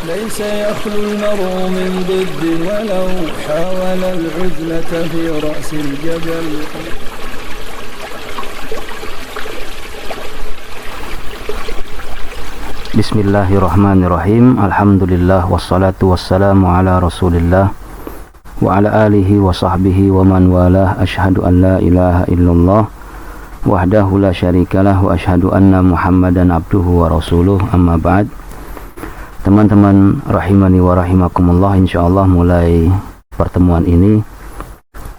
ليس يخلو المرء من ضد ولو حاول العزلة في رأس الجبل. Bismillahirrahmanirrahim. Alhamdulillah wassalatu wassalamu ala Rasulillah wa ala alihi wa sahbihi wa man walah. Asyhadu an la ilaha illallah wahdahu la syarikalah wa asyhadu anna Muhammadan abduhu wa rasuluh. Amma ba'd. Teman-teman rahimani wa rahimakumullah, insyaallah mulai pertemuan ini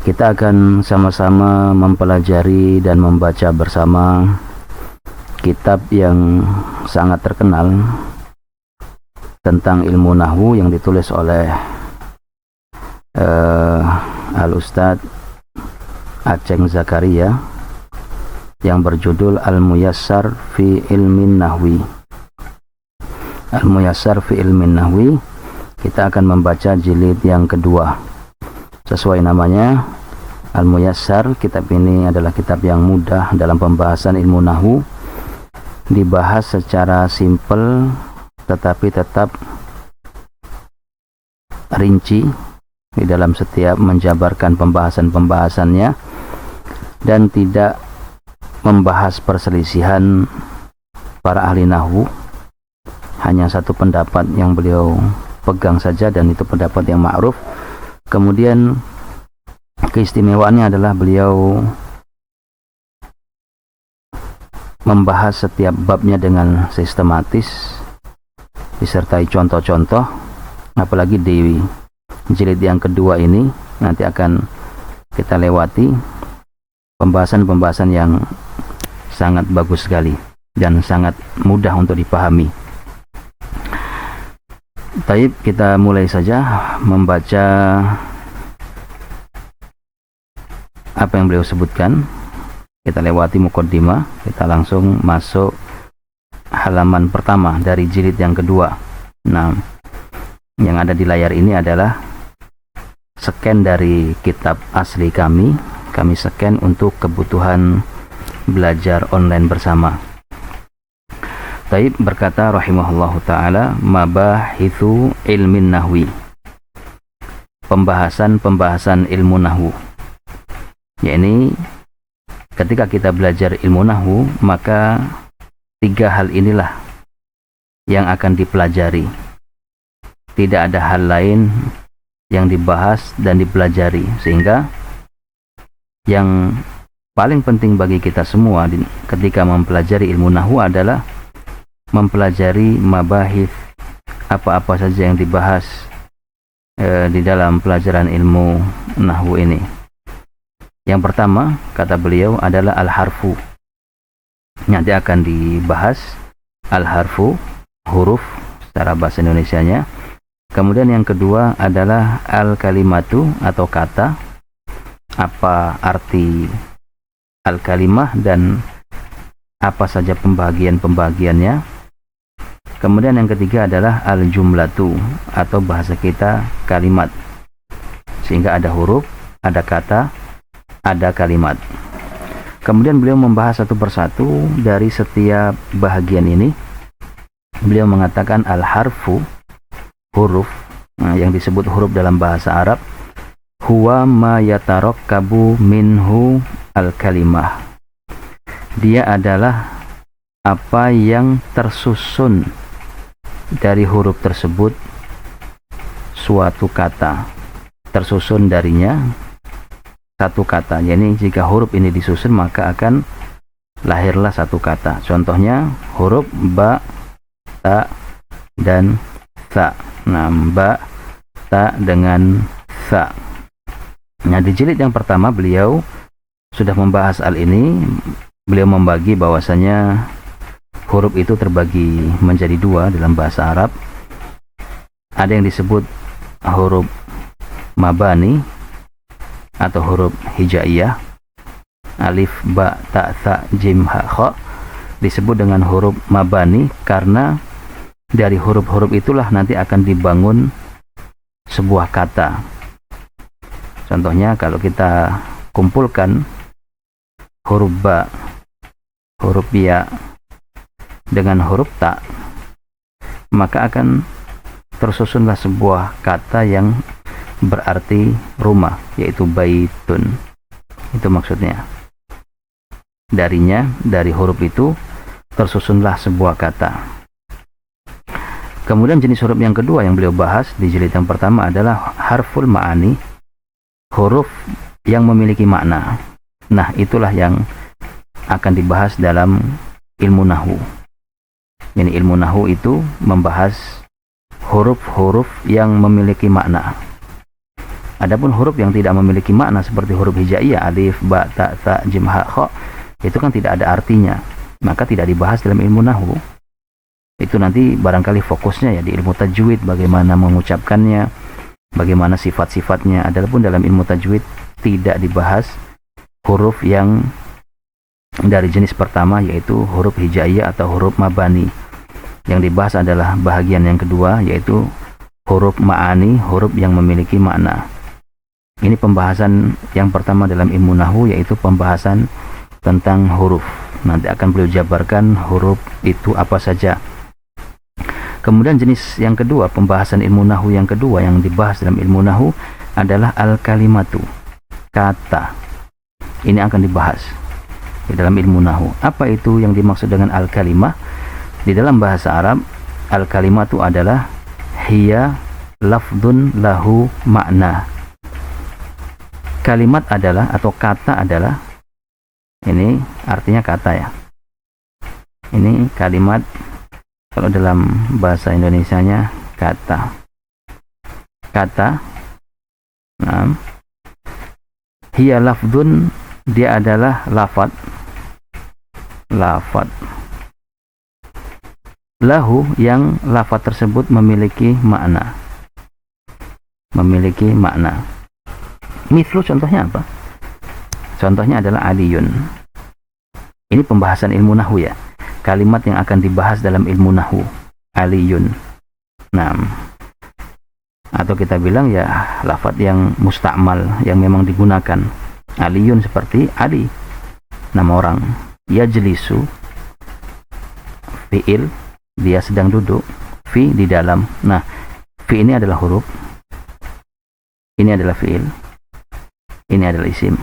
kita akan sama-sama mempelajari dan membaca bersama kitab yang sangat terkenal tentang ilmu nahwu yang ditulis oleh Al-Ustadz Aceng Zakaria yang berjudul Al-Muyassar fi Ilmin Nahwi. Al-Muyassar fi Ilmin Nahwi. Kita akan membaca jilid yang kedua. Sesuai namanya, Al-Muyassar, kitab ini adalah kitab yang mudah dalam pembahasan ilmu nahwu, dibahas secara simpel tetapi tetap rinci di dalam setiap menjabarkan pembahasan-pembahasannya dan tidak membahas perselisihan para ahli nahwu. Hanya satu pendapat yang beliau pegang saja dan itu pendapat yang ma'ruf. Kemudian keistimewaannya adalah beliau membahas setiap babnya dengan sistematis disertai contoh-contoh, apalagi di jilid yang kedua ini nanti akan kita lewati pembahasan-pembahasan yang sangat bagus sekali dan sangat mudah untuk dipahami. Baik, kita mulai saja membaca apa yang beliau sebutkan. Kita lewati muqaddimah, kita langsung masuk halaman pertama dari jilid yang kedua. Nah, yang ada di layar ini adalah scan dari kitab asli kami scan untuk kebutuhan belajar online bersama. Taib berkata rahimahullahu ta'ala, mabahithu ilmin nahwi, pembahasan ilmu nahwu. Yakni ketika kita belajar ilmu nahwu, maka tiga hal inilah yang akan dipelajari. Tidak ada hal lain yang dibahas dan dipelajari, sehingga yang paling penting bagi kita semua ketika mempelajari ilmu nahwu adalah mempelajari mabahith, apa-apa saja yang dibahas di dalam pelajaran ilmu nahwu ini. Yang pertama, kata beliau, adalah al-harfu. Nanti akan dibahas al-harfu, huruf secara bahasa Indonesianya. Kemudian yang kedua adalah al-kalimatu atau kata, apa arti al-kalimah dan apa saja pembagian-pembagiannya. Kemudian yang ketiga adalah al-jumlatu atau bahasa kita kalimat, sehingga ada huruf, ada kata, ada kalimat. Kemudian beliau membahas satu persatu dari setiap bahagian ini. Beliau mengatakan al-harfu, huruf, yang disebut huruf dalam bahasa Arab, huwa ma yatarakkabu minhu al-kalimah. Dia adalah apa yang tersusun dari huruf tersebut suatu kata, tersusun darinya satu kata. Jadi jika huruf ini disusun maka akan lahirlah satu kata. Contohnya huruf ba, ta, dan tha. Nah, ba, ta dengan tha. Nah, di jilid yang pertama beliau sudah membahas hal ini. Beliau membagi bahwasanya huruf itu terbagi menjadi dua dalam bahasa Arab. Ada yang disebut huruf mabani atau huruf hijaiyah, alif, ba, ta, tha, jim, ha, kha, disebut dengan huruf mabani karena dari huruf-huruf itulah nanti akan dibangun sebuah kata. Contohnya kalau kita kumpulkan huruf ba, huruf ya dengan huruf ta, maka akan tersusunlah sebuah kata yang berarti rumah, yaitu baitun. Itu maksudnya. Darinya, dari huruf itu tersusunlah sebuah kata. Kemudian jenis huruf yang kedua yang beliau bahas di jilid yang pertama adalah harful ma'ani, huruf yang memiliki makna. Nah, itulah yang akan dibahas dalam ilmu nahwu. Ini ilmu nahwu itu membahas huruf-huruf yang memiliki makna. Adapun huruf yang tidak memiliki makna seperti huruf hijaiyah, alif, ba, ta, tha, jim, ha, kha, itu kan tidak ada artinya, maka tidak dibahas dalam ilmu nahwu. Itu nanti barangkali fokusnya ya di ilmu tajwid, bagaimana mengucapkannya, bagaimana sifat-sifatnya. Adapun dalam ilmu tajwid tidak dibahas huruf yang dari jenis pertama, yaitu huruf hijaiyah atau huruf mabani. Yang dibahas adalah bahagian yang kedua, yaitu huruf ma'ani, huruf yang memiliki makna. Ini pembahasan yang pertama dalam ilmu nahwu, yaitu pembahasan tentang huruf. Nanti akan beliau jabarkan huruf itu apa saja. Kemudian jenis yang kedua, pembahasan ilmu nahwu yang kedua yang dibahas dalam ilmu nahwu adalah al-kalimatu, kata. Ini akan dibahas di dalam ilmu nahwu. Apa itu yang dimaksud dengan al-kalimah? Di dalam bahasa Arab, al-kalimatu adalah hiya lafdun lahu makna. Kalimat adalah, atau kata adalah, ini artinya kata ya. Ini kalimat, kalau dalam bahasa Indonesianya kata. Kata, nah, hiya lafdun, dia adalah lafad. Lafad. Lahu, yang lafad tersebut memiliki makna. Memiliki makna. Mislu contohnya apa? Contohnya adalah aliyun. Ini pembahasan ilmu nahwu ya. Kalimat yang akan dibahas dalam ilmu nahwu. Aliyun. Nah, atau kita bilang ya lafad yang musta'mal, yang memang digunakan. Aliyun seperti Ali, nama orang. Yajlisu, fi'il, dia sedang duduk. Fi, di dalam. Nah, fi ini adalah huruf, ini adalah fi'il, ini adalah isim.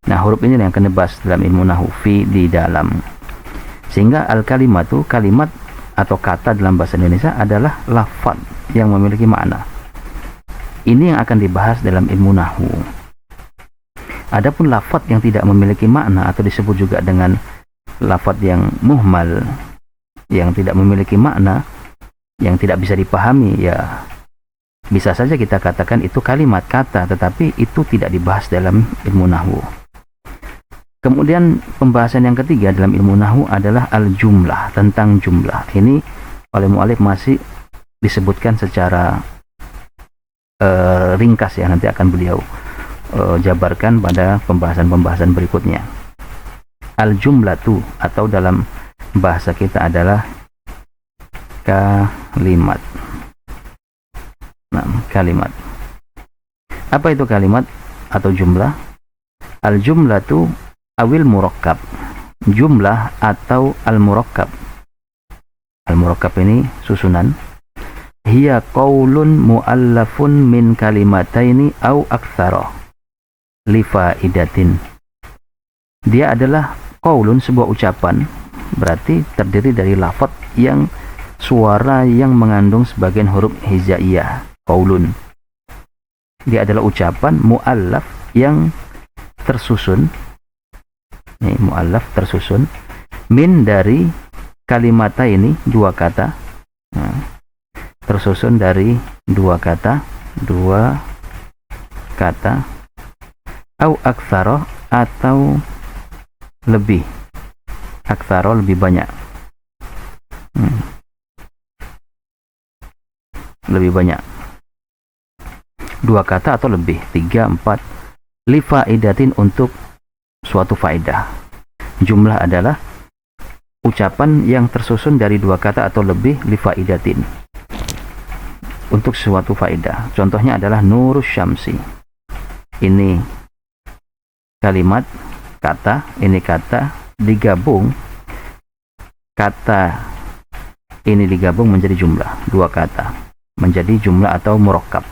Nah, huruf ini yang akan dibahas dalam ilmu nahwu. Fi, di dalam. Sehingga al-kalimatu, kalimat atau kata dalam bahasa Indonesia adalah lafaz yang memiliki makna. Ini yang akan dibahas dalam ilmu nahwu. Adapun lafaz yang tidak memiliki makna atau disebut juga dengan lafaz yang muhmal, yang tidak memiliki makna, yang tidak bisa dipahami, ya bisa saja kita katakan itu kalimat, kata, tetapi itu tidak dibahas dalam ilmu nahwu. Kemudian pembahasan yang ketiga dalam ilmu nahwu adalah al-jumlah, tentang jumlah. Ini oleh mu'alif masih disebutkan secara ringkas ya, nanti akan beliau jabarkan pada pembahasan-pembahasan berikutnya. Al-jumlatu, atau dalam bahasa kita adalah kalimat. Nah, kalimat. Apa itu kalimat atau jumlah? Al-jumlatu awil murakkab. Jumlah atau al-murakkab. Al-murakkab ini susunan. Hiya qaulun mu'allafun min kalimataini au aktsara li faidatin. Dia adalah qaulun, sebuah ucapan, berarti terdiri dari lafaz yang suara yang mengandung sebagian huruf hijaiyah. Qaulun. Dia adalah ucapan mu'allaf yang tersusun. Ini mu'allaf tersusun min, dari kalimata ini, dua kata. Nah, tersusun dari dua kata au aktsara, atau lebih. Aktsara, lebih banyak. Lebih banyak. Dua kata atau lebih, 3, 4. Li faidatin, untuk suatu faedah. Jumlah adalah ucapan yang tersusun dari dua kata atau lebih, li faidatin, untuk suatu faedah. Contohnya adalah nurus syamsi. Ini kalimat, kata, ini kata digabung. Kata ini digabung menjadi jumlah, dua kata. menjadi jumlah atau murakkab.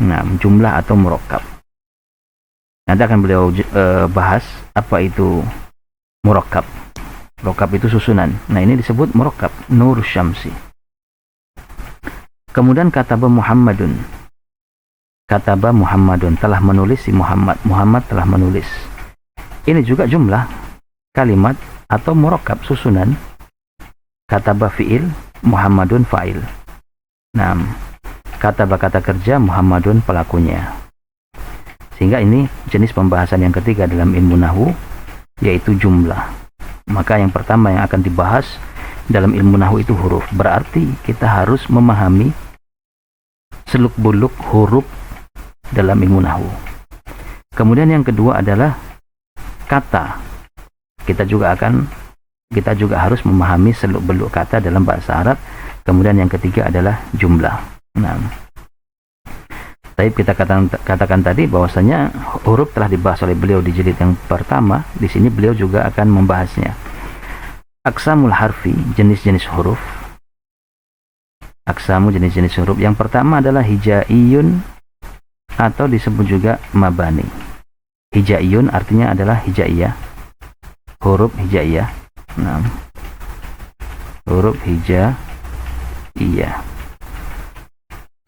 Nah, jumlah atau murakkab. Nanti akan beliau bahas apa itu murakkab. Murakkab itu susunan. Nah, ini disebut murakkab, nur syamsi. Kemudian kataba Muhammadun. Kataba Muhammadun, telah menulis si Muhammad. Muhammad telah menulis. Ini juga jumlah kalimat atau murakkab, susunan. Kataba fi'il, Muhammadun fa'il. Nah, kataba kata kerja, Muhammadun pelakunya. Sehingga ini jenis pembahasan yang ketiga dalam ilmu nahwu, yaitu jumlah. Maka yang pertama yang akan dibahas dalam ilmu nahwu itu huruf. Berarti kita harus memahami seluk-beluk huruf dalam ilmu nahwu. Kemudian yang kedua adalah kata. Kita juga harus memahami seluk-beluk kata dalam bahasa Arab. Kemudian yang ketiga adalah jumlah. Nah, kita katakan tadi bahwasanya huruf telah dibahas oleh beliau di jilid yang pertama. Di sini beliau juga akan membahasnya. Aqsamul harfi, jenis-jenis huruf. Aqsamu, jenis-jenis huruf. Yang pertama adalah hijaiyun atau disebut juga mabani. Hijaiyun artinya adalah hijaiyah, huruf hijaiyah. Nah, huruf hijaiyah.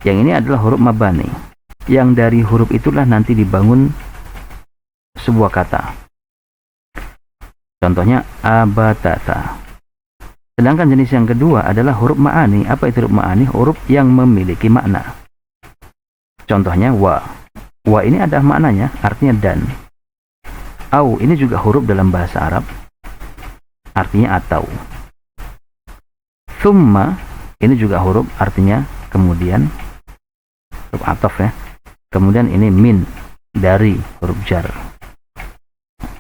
Yang ini adalah huruf mabani, yang dari huruf itulah nanti dibangun sebuah kata. Contohnya abatata. Sedangkan jenis yang kedua adalah huruf ma'ani. Apa itu huruf ma'ani? Huruf yang memiliki makna. Contohnya wa. Wa ini adalah maknanya, artinya dan. Au ini juga huruf dalam bahasa Arab, artinya atau. Thumma ini juga huruf, artinya kemudian, huruf ataf ya. Kemudian ini min, dari, huruf jar.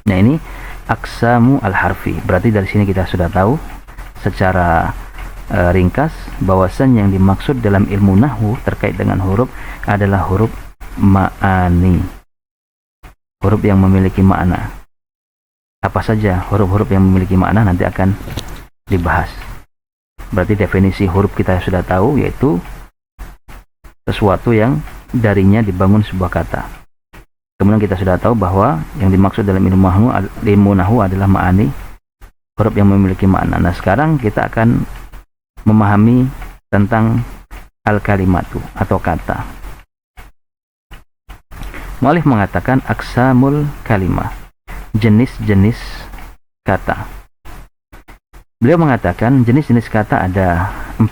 Nah, ini aqsamu al-harfi. Berarti dari sini kita sudah tahu secara ringkas bahwasan yang dimaksud dalam ilmu nahwu terkait dengan huruf adalah huruf ma'ani. Huruf yang memiliki makna. Apa saja huruf-huruf yang memiliki makna nanti akan dibahas. Berarti definisi huruf kita sudah tahu, yaitu sesuatu yang darinya dibangun sebuah kata. Kemudian kita sudah tahu bahwa yang dimaksud dalam ilmu nahwu adalah ma'ani, huruf yang memiliki makna. Nah, sekarang kita akan memahami tentang al-kalimatu atau kata. Mu'allif mengatakan aqsamul kalimah, jenis-jenis kata. Beliau mengatakan jenis-jenis kata ada 4.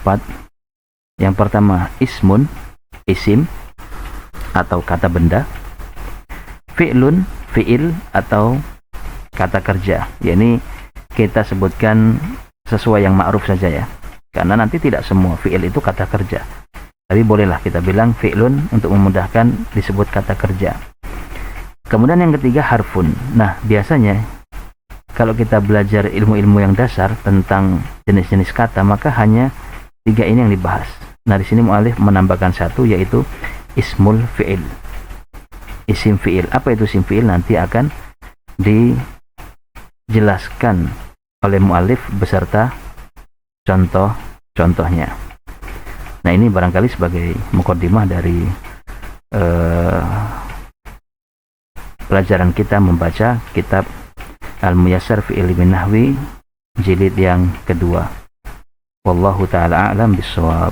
Yang pertama ismun, isim atau kata benda. Fi'lun, fi'il atau kata kerja. Yani kita sebutkan sesuai yang ma'ruf saja ya, karena nanti tidak semua fi'il itu kata kerja. Tapi bolehlah kita bilang fi'lun untuk memudahkan disebut kata kerja. Kemudian yang ketiga harfun. Nah, biasanya kalau kita belajar ilmu-ilmu yang dasar tentang jenis-jenis kata, maka hanya 3 ini yang dibahas. Nah, di sini mu'allif menambahkan 1, yaitu ismul fi'il, isim fi'il. Apa itu isim fi'il? Nanti akan dijelaskan oleh mu'allif beserta contoh-contohnya. Nah, ini barangkali sebagai muqaddimah dari pelajaran kita membaca kitab Al-Muyassar fi Ilmi Nahwi jilid yang kedua. Wallahu ta'ala a'lam bissawab.